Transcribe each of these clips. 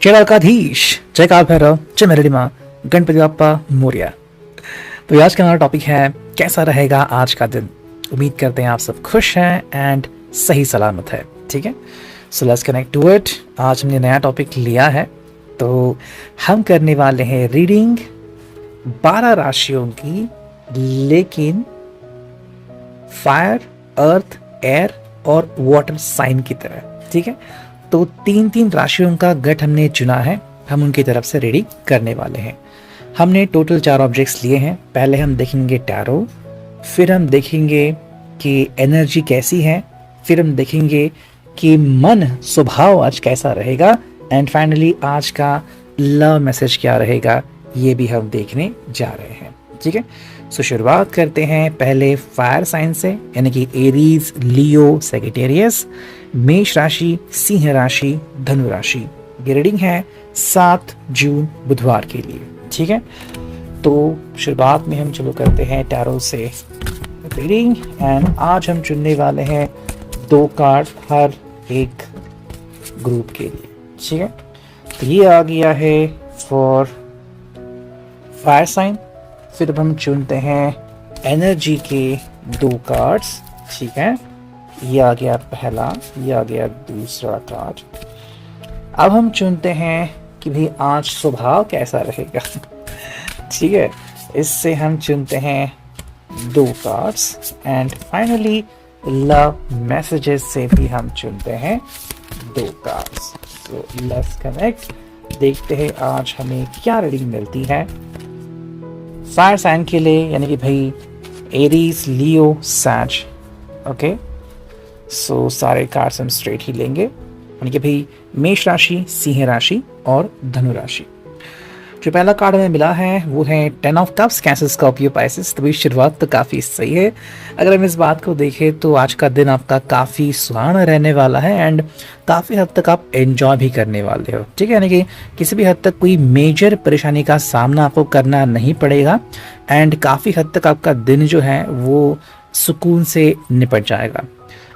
जय द्वारकाधीश, जय काल भैरव, जय मेरड़ी माँ, गणपति बाप्पा मोरया। तो आज का हमारा टॉपिक है कैसा रहेगा आज का दिन। उम्मीद करते हैं आप सब खुश हैं एंड सही सलामत है। ठीक है, so let's connect to it. आज हमने नया टॉपिक लिया है, तो हम करने वाले हैं रीडिंग 12 राशियों की, लेकिन फायर, अर्थ, एयर और वाटर साइन की तरह। ठीक है, तो 3 राशियों का गठ हमने चुना है, हम उनकी तरफ से रीडिंग करने वाले हैं। हमने टोटल 4 ऑब्जेक्ट्स लिए हैं। पहले हम देखेंगे टैरो, फिर हम देखेंगे कि एनर्जी कैसी है, फिर हम देखेंगे कि मन स्वभाव आज कैसा रहेगा, एंड फाइनली आज का लव मैसेज क्या रहेगा, ये भी हम देखने जा रहे हैं। ठीक है, सो शुरुआत करते हैं पहले फायर साइन से, यानी कि एरीज, लियो, सैजिटेरियस, मेष राशि, सिंह राशि, धनु राशि। ये रीडिंग है 7 जून बुधवार के लिए। ठीक है, तो शुरुआत में हम चलो करते हैं टैरो से रीडिंग, एंड आज हम चुनने वाले हैं 2 कार्ड हर एक ग्रुप के लिए। ठीक है, तो ये आ गया है फॉर फायर साइन। फिर अब हम चुनते हैं एनर्जी के 2 कार्ड्स। ठीक है, ये आ गया पहला, ये आ गया दूसरा कार्ड। अब हम चुनते हैं कि भाई आज स्वभाव कैसा रहेगा। ठीक है, इससे हम चुनते हैं 2 cards, and finally love messages से भी हम चुनते हैं 2 कार्ड्स। सो लेट्स कनेक्ट, देखते हैं आज हमें क्या रीडिंग मिलती है फायर साइन के लिए, यानी कि भाई एरीज, लियो, सैज। ओके, सो सारे कार्ड्स हम स्ट्रेट ही लेंगे, यानी कि भाई मेष राशि, सिंह राशि और धनु राशि। जो पहला कार्ड हमें मिला है वो है 10 of cups, cancer, Scorpio, Pisces. तो भाई शुरुआत तो काफ़ी सही है। अगर हम इस बात को देखें तो आज का दिन आपका काफ़ी सुहाना रहने वाला है, एंड काफ़ी हद तक आप एंजॉय भी करने वाले हो। ठीक है, यानी कि किसी भी हद तक कोई मेजर परेशानी का सामना आपको करना नहीं पड़ेगा, एंड काफ़ी हद तक आपका दिन जो है वो सुकून से निपट जाएगा।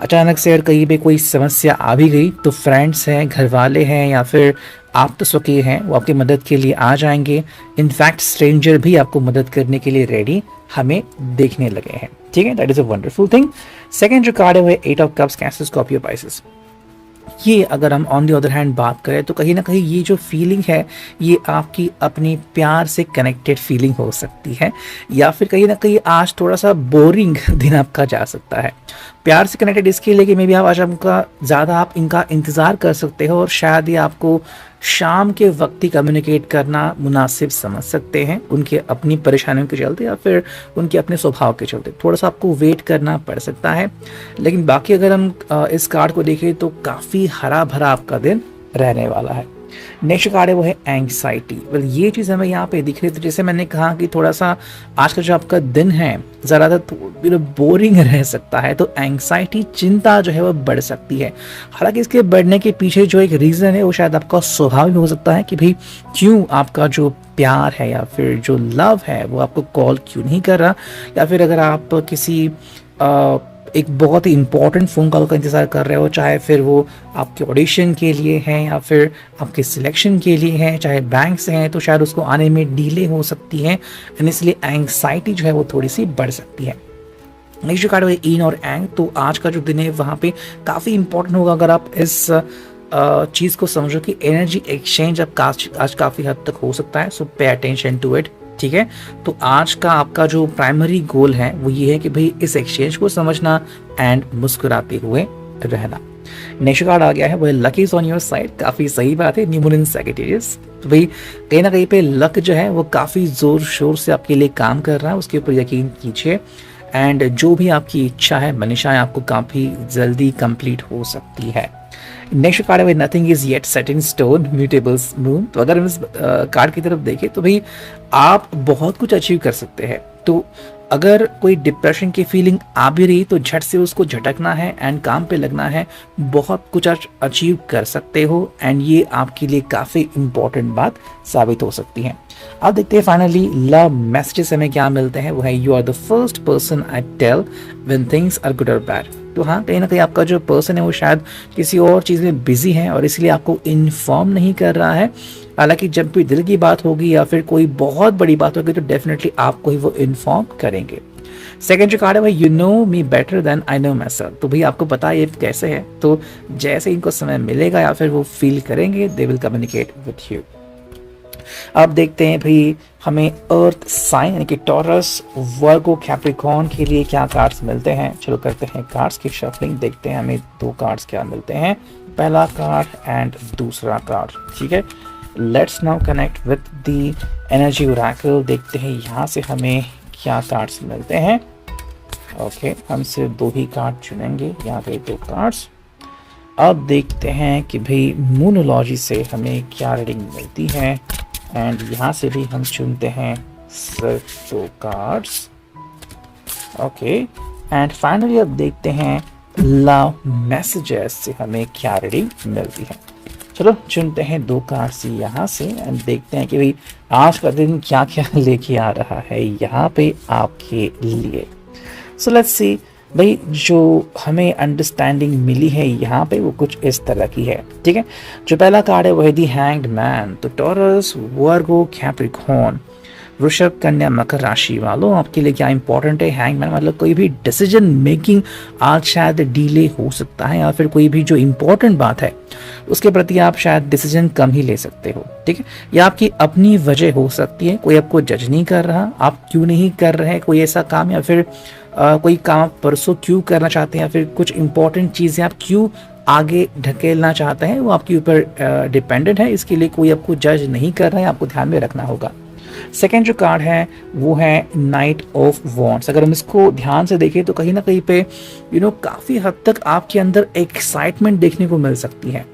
अचानक से अगर कहीं पे कोई समस्या आ भी गई तो फ्रेंड्स हैं, घर वाले हैं, या फिर आप तो स्वकीय हैं, वो आपकी मदद के लिए आ जाएंगे। इनफैक्ट स्ट्रेंजर भी आपको मदद करने के लिए रेडी हमें देखने लगे हैं। ठीक है, that is a wonderful thing. Second जो कार्ड है वो 8 of cups, cancer, Scorpio, Pisces. ये अगर हम ऑन द अदर हैंड बात करें तो कहीं ना कहीं ये जो फीलिंग है ये आपकी अपनी प्यार से कनेक्टेड फीलिंग हो सकती है, या फिर कहीं ना कहीं आज थोड़ा सा बोरिंग दिन आपका जा सकता है। प्यार से कनेक्टेड इसके लिए कि मे बी आप आज आपका ज़्यादा आप इनका इंतज़ार कर सकते हो, और शायद ये आपको शाम के वक्त ही कम्युनिकेट करना मुनासिब समझ सकते हैं, उनके अपनी परेशानियों के चलते या फिर उनके अपने स्वभाव के चलते थोड़ा सा आपको वेट करना पड़ सकता है। लेकिन बाकी अगर हम इस कार्ड को देखें तो काफ़ी हरा भरा आपका दिन रहने वाला है। नेक्स्ट कार्ड है वो है एंग्जाइटी। वेल, ये चीज़ हमें यहाँ पे दिख रही है, तो जैसे मैंने कहा कि थोड़ा सा आज का जो आपका दिन है ज़्यादातर बोरिंग रह सकता है, तो एंग्जाइटी, चिंता जो है वो बढ़ सकती है। हालांकि इसके बढ़ने के पीछे जो एक रीज़न है वो शायद आपका स्वभाव भी हो सकता है कि भाई क्यों आपका जो प्यार है या फिर जो लव है वो आपको कॉल क्यों नहीं कर रहा, या फिर अगर आप किसी एक बहुत ही इंपॉर्टेंट फ़ोन कॉल का इंतज़ार कर रहे हो, चाहे फिर वो आपके ऑडिशन के लिए है या फिर आपके सिलेक्शन के लिए है, चाहे बैंक से हैं, तो शायद उसको आने में डिले हो सकती है, एंड इसलिए एंग्जाइटी जो है वो थोड़ी सी बढ़ सकती है। नेक्स्ट जो कार्ड है इन और एंग। तो आज का जो दिन है वहाँ पे काफ़ी इंपॉर्टेंट होगा अगर आप इस चीज़ को समझो कि एनर्जी एक्सचेंज अब आज काफ़ी हद तक हो सकता है। सो पे अटेंशन टू इट। ठीक है, तो आज का आपका जो प्राइमरी गोल है वो ये है कि भाई इस एक्सचेंज को समझना एंड मुस्कुराते हुए रहना। नेक्स्ट कार्ड आ गया है वो luck is on your side. काफ़ी सही बात है, न्यू मून इन सैजिटेरियस। तो भाई कहीं ना कहीं पे लक जो है वो काफ़ी ज़ोर शोर से आपके लिए काम कर रहा है, उसके ऊपर यकीन कीजिए, एंड जो भी आपकी इच्छा है, मनीषाएं आपको काफ़ी जल्दी कंप्लीट हो सकती है। नेक्स्ट कार्ड है nothing is yet set in stone, mutables moon. तो अगर हम इस कार्ड की तरफ देखें तो भाई आप बहुत कुछ अचीव कर सकते हैं। तो अगर कोई डिप्रेशन की फीलिंग आ भी रही तो झट से उसको झटकना है एंड काम पे लगना है, बहुत कुछ अचीव कर सकते हो, एंड ये आपके लिए काफ़ी इंपॉर्टेंट बात साबित हो सकती है। अब देखते हैं फाइनली लव मैसेजेस हमें क्या मिलते हैं। वो है you are the first person I tell when things are good और बैड। तो हाँ, कहीं ना कहीं आपका जो पर्सन है वो शायद किसी और चीज़ में बिजी है और इसलिए आपको इन्फॉर्म नहीं कर रहा है। हालांकि जब कोई दिल की बात होगी या फिर कोई बहुत बड़ी बात होगी तो डेफिनेटली आपको ही वो इन्फॉर्म करेंगे। सेकंड जो कार्ड है भाई, you know me better than I know myself. तो भाई आपको पता है ये कैसे है, तो जैसे इनको समय मिलेगा या फिर वो फील करेंगे they will communicate with you. अब देखते हैं भाई हमें अर्थ साइन यानी कि टॉरस, वर्गो, कैप्रिकॉर्न के लिए क्या कार्ड्स मिलते हैं। चलो करते हैं कार्ड्स की शफलिंग, देखते हैं हमें दो कार्ड्स क्या मिलते हैं, पहला कार्ड एंड दूसरा कार्ड। ठीक है, let's now connect with the energy Oracle. देखते हैं यहाँ से हमें क्या कार्ड्स मिलते हैं। ओके, हम सिर्फ दो ही कार्ड चुनेंगे, यहाँ पे दो कार्ड्स। अब देखते हैं कि भाई मूनोलॉजी से हमें क्या रीडिंग मिलती है एंड यहाँ से भी हम चुनते हैं सिर्फ दो कार्ड्स। ओके, एंड फाइनली अब देखते हैं लव मैसेजेस से हमें क्या रीडिंग मिलती है। चलो चुनते हैं दो कार्ड्स यहाँ से एंड देखते हैं कि भाई आज का दिन क्या क्या लेके आ रहा है यहाँ पे आपके लिए। सो लेट्स सी भाई, जो हमें अंडरस्टैंडिंग मिली है यहाँ पे वो कुछ इस तरह की है। ठीक है, जो पहला कार्ड है वो है दी हैंग्ड मैन। तो टॉरस, वर्गो, कैप्रिकॉर्न, वृषभ, कन्या, मकर राशि वालों आपके लिए क्या इंपॉर्टेंट है। हैंगमैन मतलब कोई भी डिसीजन मेकिंग आज शायद डिले हो सकता है या फिर कोई भी जो इंपॉर्टेंट बात है उसके प्रति आप शायद डिसीजन कम ही ले सकते हो। ठीक है, या आपकी अपनी वजह हो सकती है, कोई आपको जज नहीं कर रहा, आप क्यों नहीं कर रहे कोई ऐसा काम, या फिर कोई काम परसों क्यों करना चाहते हैं, या फिर कुछ इंपॉर्टेंट चीज़ें आप क्यों आगे ढकेलना चाहते हैं वो आपके ऊपर डिपेंडेंट है। इसके लिए कोई आपको जज नहीं कर रहा है, आपको ध्यान में रखना होगा। सेकेंड जो कार्ड है वो है नाइट ऑफ वॉन्ड्स। अगर हम इसको ध्यान से देखें तो कहीं ना कहीं पे काफ़ी हद तक आपके अंदर एक्साइटमेंट देखने को मिल सकती है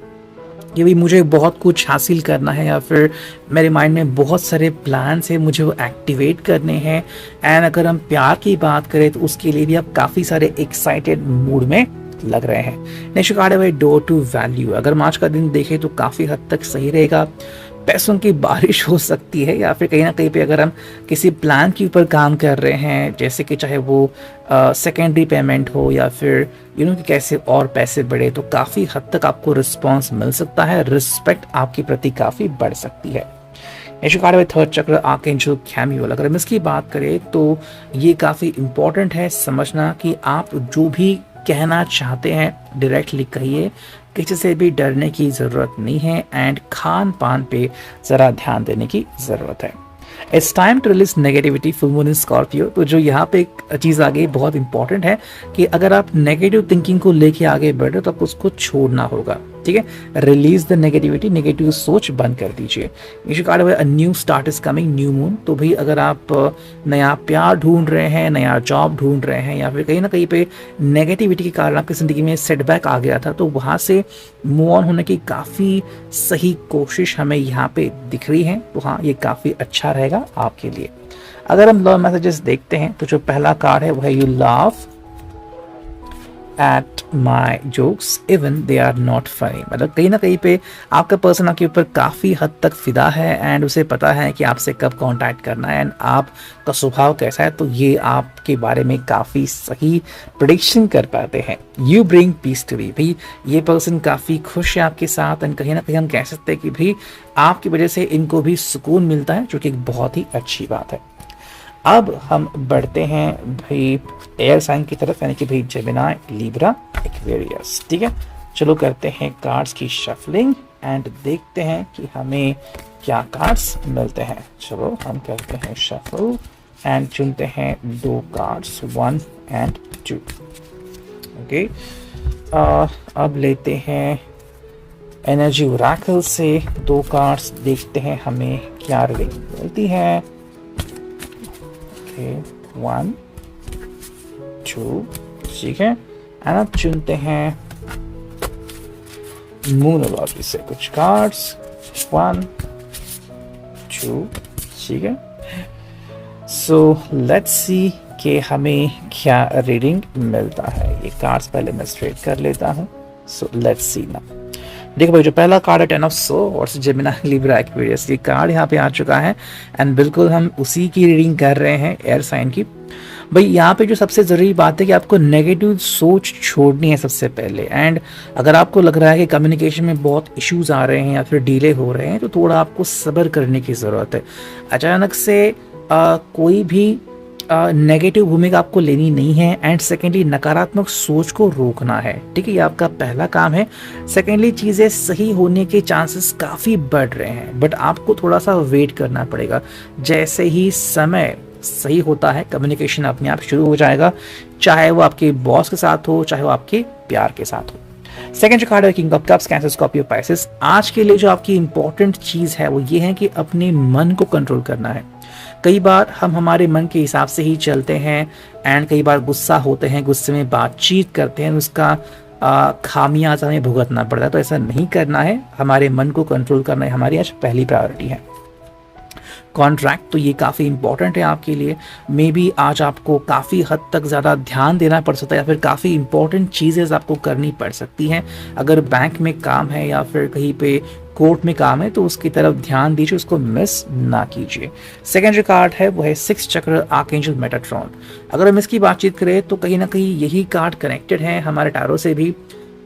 कि भाई मुझे बहुत कुछ हासिल करना है या फिर मेरे माइंड में बहुत सारे प्लान्स हैं, मुझे वो एक्टिवेट करने हैं। एंड अगर हम प्यार की बात करें तो उसके लिए भी आप काफ़ी सारे एक्साइटेड मूड में लग रहे हैं। नेक्स्ट कार्ड है भाई डोर टू वैल्यू। अगर हम आज का दिन देखें तो काफ़ी हद तक सही रहेगा, पैसों की बारिश हो सकती है या फिर कहीं ना कहीं पे अगर हम किसी प्लान के ऊपर काम कर रहे हैं, जैसे कि चाहे वो सेकेंडरी पेमेंट हो या फिर कि कैसे और पैसे बढ़े, तो काफ़ी हद तक आपको रिस्पॉन्स मिल सकता है, रिस्पेक्ट आपके प्रति काफ़ी बढ़ सकती है। नेक्स्ट कार्ड है थर्ड चक्र आर्कएंजल कैमियल। अगर हम इसकी बात करें तो ये काफ़ी इंपॉर्टेंट है समझना कि आप जो भी कहना चाहते हैं डायरेक्टली कहिए, किसी से भी डरने की ज़रूरत नहीं है एंड खान पान पे ज़रा ध्यान देने की ज़रूरत है। It's time to release negativity, full moon in Scorpio. तो जो यहाँ पे एक चीज़ आगे बहुत इंपॉर्टेंट है कि अगर आप नेगेटिव थिंकिंग को लेके आगे बढ़ रहे हो तो आपको उसको छोड़ना होगा। ठीक है, रिलीज द नेगेटिविटी, नेगेटिव सोच बंद कर दीजिए। इशू कार्ड है new start is coming, new moon. तो भाई अगर आप नया प्यार ढूंढ रहे हैं, नया जॉब ढूंढ रहे हैं या फिर कहीं ना कहीं पे नेगेटिविटी के कारण आपकी ज़िंदगी में सेटबैक आ गया था, तो वहाँ से मूव ऑन होने की काफ़ी सही कोशिश हमें यहाँ पे दिख रही है। तो हाँ, ये काफ़ी अच्छा रहेगा आपके लिए। अगर हम लव मैसेजेस देखते हैं तो जो पहला कार्ड है वो है you laugh at my jokes even they are not funny. मतलब कहीं ना कहीं पे आपका पर्सन आपके ऊपर काफ़ी हद तक फिदा है एंड उसे पता है कि आपसे कब कांटेक्ट करना है एंड आपका स्वभाव कैसा है, तो ये आपके बारे में काफ़ी सही प्रेडिक्शन कर पाते हैं। You bring peace to me. भाई ये पर्सन काफ़ी खुश है आपके साथ एंड कहीं ना कहीं हम कह सकते हैं कि भाई आपकी वजह से इनको भी सुकून मिलता है, जो कि एक बहुत ही अच्छी बात है। अब हम बढ़ते हैं भाई एयर साइन की तरफ, यानी कि भाई जेमिनी, लिब्रा, एक्वेरियस। ठीक है, चलो करते हैं कार्ड्स की शफलिंग एंड देखते हैं कि हमें क्या कार्ड्स मिलते हैं। चलो हम करते हैं शफल एंड चुनते हैं दो कार्ड्स, 1 and 2। ओके, अब लेते हैं एनर्जी ओरेकल से दो कार्ड्स, देखते हैं हमें क्या रीडिंग मिलती है। ओके, 1 2, ठीक है। एंड अब चुनते हैं मूनोलॉजी से कुछ कार्ड्स, 1 2, ठीक है। सो लेट्स सी कि हमें क्या रीडिंग मिलता है। ये कार्ड्स पहले मैं स्ट्रेट कर लेता हूँ। सो लेट्स सी ना। देखो भाई, जो पहला कार्ड है 10 of swords, Gemini Libra Aquarius, ये कार्ड यहाँ पे आ चुका है एंड बिल्कुल हम उसी की रीडिंग कर रहे हैं, एयर साइन की। भाई यहाँ पे जो सबसे ज़रूरी बात है कि आपको नेगेटिव सोच छोड़नी है सबसे पहले। एंड अगर आपको लग रहा है कि कम्युनिकेशन में बहुत इश्यूज आ रहे हैं या फिर डिले हो रहे हैं, तो थोड़ा आपको सब्र करने की ज़रूरत है। अचानक से कोई भी नेगेटिव भूमिका आपको लेनी नहीं है। एंड सेकेंडली, नकारात्मक सोच को रोकना है, ठीक है, ये आपका पहला काम है। सेकेंडली, चीज़ें सही होने के चांसेस काफ़ी बढ़ रहे हैं, बट आपको थोड़ा सा वेट करना पड़ेगा। जैसे ही समय सही होता है, कम्युनिकेशन अपने आप शुरू हो जाएगा, चाहे वो आपके बॉस के साथ हो, चाहे वो आपके प्यार के साथ हो। सेकंड जो कार्ड है king of cups, cancer, Scorpio, Pisces. आज के लिए जो आपकी इंपॉर्टेंट चीज़ है वो ये है कि अपने मन को कंट्रोल करना है। कई बार हम हमारे मन के हिसाब से ही चलते हैं एंड कई बार गुस्सा होते हैं, गुस्से में बातचीत करते हैं, उसका खामियाजा हमें भुगतना पड़ता है। तो ऐसा नहीं करना है, हमारे मन को कंट्रोल करना है हमारी आज पहली प्रायोरिटी है। कॉन्ट्रैक्ट, तो ये काफ़ी इंपॉर्टेंट है आपके लिए। मे बी आज आपको काफ़ी हद तक ज़्यादा ध्यान देना पड़ सकता है या फिर काफ़ी इंपॉर्टेंट चीज़ें आपको करनी पड़ सकती हैं। अगर बैंक में काम है या फिर कहीं पे कोर्ट में काम है तो उसकी तरफ ध्यान दीजिए, उसको मिस ना कीजिए। सेकेंड जो कार्ड है वो है 6 चक्र, आर्कएंजल मेटाट्रॉन। अगर हम इसकी बातचीत करें तो कहीं ना कहीं यही कार्ड कनेक्टेड है हमारे टैरो से भी,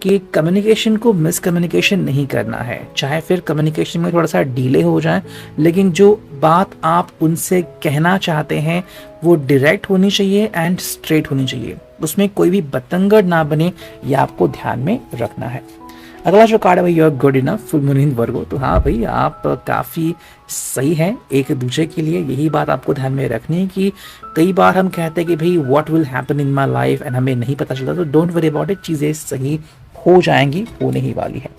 कि कम्युनिकेशन को मिसकम्युनिकेशन नहीं करना है। चाहे फिर कम्युनिकेशन में थोड़ा सा डिले हो जाए, लेकिन जो बात आप उनसे कहना चाहते हैं वो डायरेक्ट होनी चाहिए एंड स्ट्रेट होनी चाहिए, उसमें कोई भी बतंगड़ ना बने, यह आपको ध्यान में रखना है। अगला जो कार्ड है भाई, you are good enough, full moon in Virgo. तो हाँ भाई, आप काफ़ी सही हैं एक दूसरे के लिए। यही बात आपको ध्यान में रखनी है कि कई बार हम कहते हैं कि भाई what will happen in my life and हमें नहीं पता चलता। तो डोंट वरी अबाउट इट, चीज़ें सही हो जाएंगी, होने ही वाली है।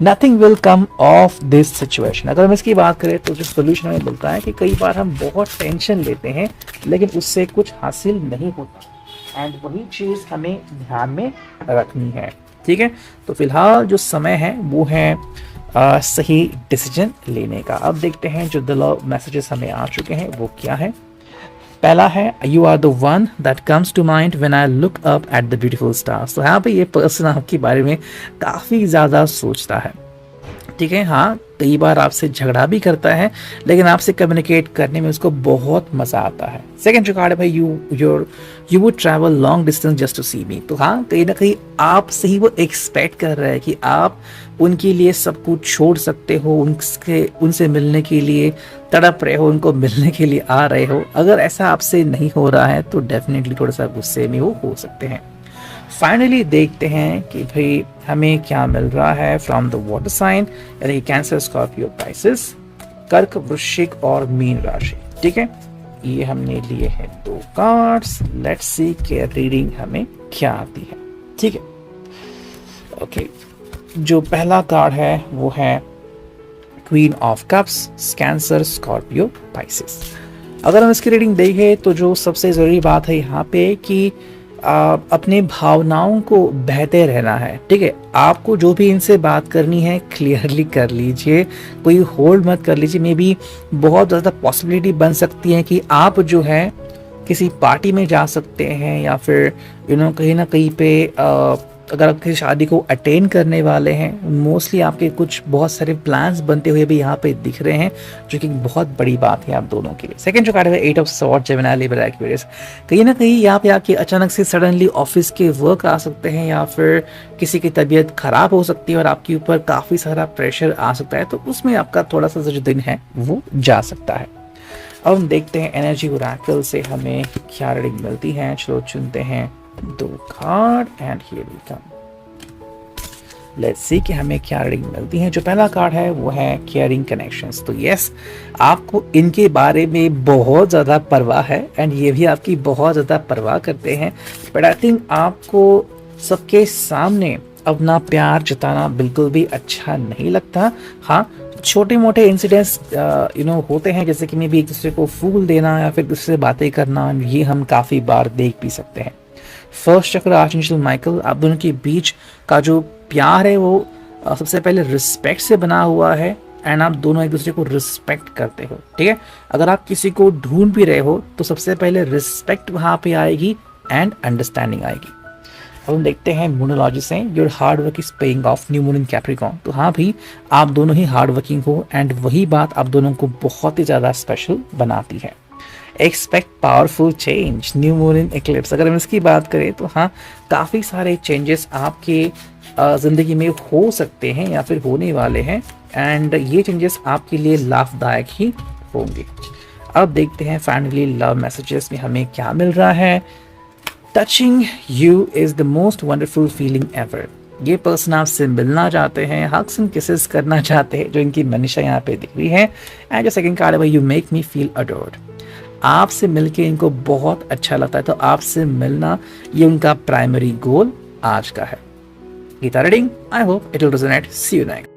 Nothing will come of this situation. अगर हम इसकी बात करें तो जो सोल्यूशन हमें मिलता है कि कई बार हम बहुत टेंशन लेते हैं लेकिन उससे कुछ हासिल नहीं होता, एंड वही चीज़ हमें ध्यान में रखनी है, ठीक है। तो फिलहाल जो समय है वो है सही डिसीजन लेने का। अब देखते हैं जो द लव मैसेजेस हमें आ चुके हैं वो क्या है। पहला है, you are the one that comes to mind when I look up at the beautiful stars. तो यहाँ पे ये पर्सन आपके बारे में काफ़ी ज़्यादा सोचता है, ठीक है। हाँ, कई बार आपसे झगड़ा भी करता है लेकिन आपसे कम्युनिकेट करने में उसको बहुत मज़ा आता है। सेकंड जो कार्ड है भाई, you would travel long distance just to see me. तो हाँ, कहीं ना कहीं आपसे ही वो एक्सपेक्ट कर रहा है कि आप उनके लिए सब कुछ छोड़ सकते हो, उनसे मिलने के लिए तड़प रहे हो, उनको मिलने के लिए आ रहे हो। अगर ऐसा आपसे नहीं हो रहा है तो डेफिनेटली थोड़ा सा गुस्से में वो हो सकते हैं। फाइनली देखते हैं कि भाई हमें क्या मिल रहा है फ्रॉम द वाटर साइन, यानी कैंसर, स्कॉर्पियो, पाइसेस, कर्क, वृश्चिक और मीन राशि, ठीक है। ये हमने लिए हैं 2 कार्ड्स। लेट्स सी के रीडिंग हमें क्या आती है, ठीक है। ओके, जो पहला कार्ड है वो है queen of cups, cancer, Scorpio, Pisces. अगर हम इसकी रीडिंग देखें तो जो सबसे ज़रूरी बात है यहाँ पे कि अपने भावनाओं को बहते रहना है, ठीक है। आपको जो भी इनसे बात करनी है क्लियरली कर लीजिए, कोई होल्ड मत कर लीजिए। मे बी बहुत ज़्यादा पॉसिबिलिटी बन सकती है कि आप जो है किसी पार्टी में जा सकते हैं या फिर कहीं ना कहीं पे अगर आप किसी शादी को अटेंड करने वाले हैं, मोस्टली आपके कुछ बहुत सारे प्लान्स बनते हुए भी यहाँ पे दिख रहे हैं, जो कि बहुत बड़ी बात है आप दोनों के लिए। सेकंड जो कार्ड है 8 of swords, Gemini, Libra, Aquarius. कहीं ना कहीं यहाँ पे आके अचानक से सडनली ऑफिस के वर्क आ सकते हैं या फिर किसी की तबीयत खराब हो सकती है और आपके ऊपर काफ़ी सारा प्रेशर आ सकता है, तो उसमें आपका थोड़ा सा जो दिन है वो जा सकता है। अब हम देखते हैं एनर्जी ओरेकल से हमें क्या रीडिंग मिलती है। चलो चुनते हैं 2 card and here we come. Let's see कि हमें क्या रीडिंग मिलती है। जो पहला कार्ड है वो है केयरिंग कनेक्शंस। तो यस, आपको इनके बारे में बहुत ज़्यादा परवाह है एंड ये भी आपकी बहुत ज़्यादा परवाह करते हैं, बट आई थिंक आपको सबके सामने अपना प्यार जताना बिल्कुल भी अच्छा नहीं लगता। हाँ, छोटे मोटे इंसिडेंट्स होते हैं, जैसे कि मे भी एक दूसरे को फूल देना या फिर दूसरे से बातें करना, ये हम काफ़ी बार देख भी सकते हैं। फर्स्ट चक्र, आर्चएंजल माइकल। आप दोनों के बीच का जो प्यार है वो सबसे पहले रिस्पेक्ट से बना हुआ है एंड आप दोनों एक दूसरे को रिस्पेक्ट करते हो, ठीक है। अगर आप किसी को ढूंढ भी रहे हो तो सबसे पहले रिस्पेक्ट वहाँ पे आएगी एंड अंडरस्टैंडिंग आएगी। अब हम देखते हैं मूनोलॉजी से, your hard work is paying off, new moon in Capricorn. तो हाँ भी, आप दोनों ही हार्ड वर्किंग हो एंड वही बात आप दोनों को बहुत ही ज़्यादा स्पेशल बनाती है। Expect powerful change, new moon in eclipse. अगर हम इसकी बात करें तो हाँ, काफ़ी सारे चेंजेस आपके ज़िंदगी में हो सकते हैं या फिर होने वाले हैं एंड ये चेंजेस आपके लिए लाभदायक ही होंगे। अब देखते हैं फाइनली लव मैसेजेस में हमें क्या मिल रहा है। Touching you is the most wonderful feeling ever. ये पर्सन आपसे मिलना चाहते हैं, हग्स एंड किसेस करना चाहते हैं, जो इनकी मनीषा यहाँ पे दिख रही है। एंड जो सेकंड कार्ड है, you make me feel adored. आपसे मिलके इनको बहुत अच्छा लगता है, तो आपसे मिलना ये उनका प्राइमरी गोल आज का है। Gita reading, I hope it will resonate. See you next.